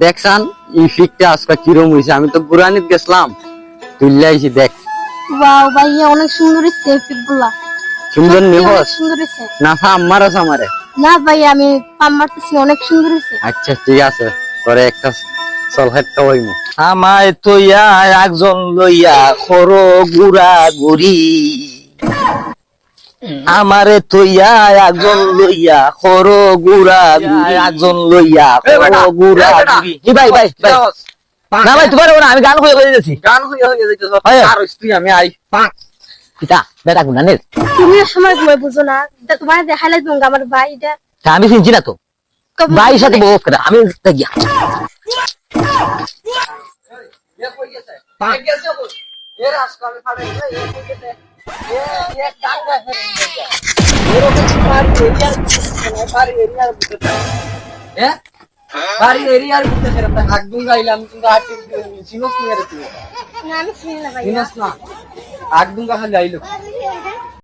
দেখছান এই ফিকটা আজকে কিরম হয়েছে, আমি তো বুরানিত গেছিলাম তুললে আইছি দেখ। ওয়াও ভাইয়া অনেক সুন্দর হইছে পিকগুলা। সুন্দর সত্যি নিহস অনেক সুন্দর হইছে। না ফাম মারাস আমারে। না ভাইয়া আমি পাম মারতেছি, অনেক সুন্দর হইছে। আচ্ছা ঠিক আছে, পরে একটা সলহেট খাওয়াইমু। আমায় তৈয়া একজন লইয়া খরো গুড়া গুড়ি, আমারে তৈয়া একজন লইয়া খরো গুড়া গুড়ি, একজন লইয়া খরো গুড়া গুড়ি। জি ভাই ভাই ভাই না ভাই তোমার না, আমি গান হয়ে যাচ্ছি। গান হয়ে যাইতেছ আর তুই আমি আই কিতা বেটা গুনানের তুমিও সময় সময় বুঝো না, তোমার দেখাইলে তোমাকে আমার ভাইটা আমি চিনছি না তো ভাইয়ের সাথে বহুত করে আমি গিয়া বাড়ি এরিয়ার ভিতরে সেরকম হাক দুঙ্গা আইলাম, কিন্তু হাটি চিনোস নিয়ে রে তুই না আমি চিনি না ভাইয়া। চিনোস না, হাক দুঙ্গা খালি আইলো।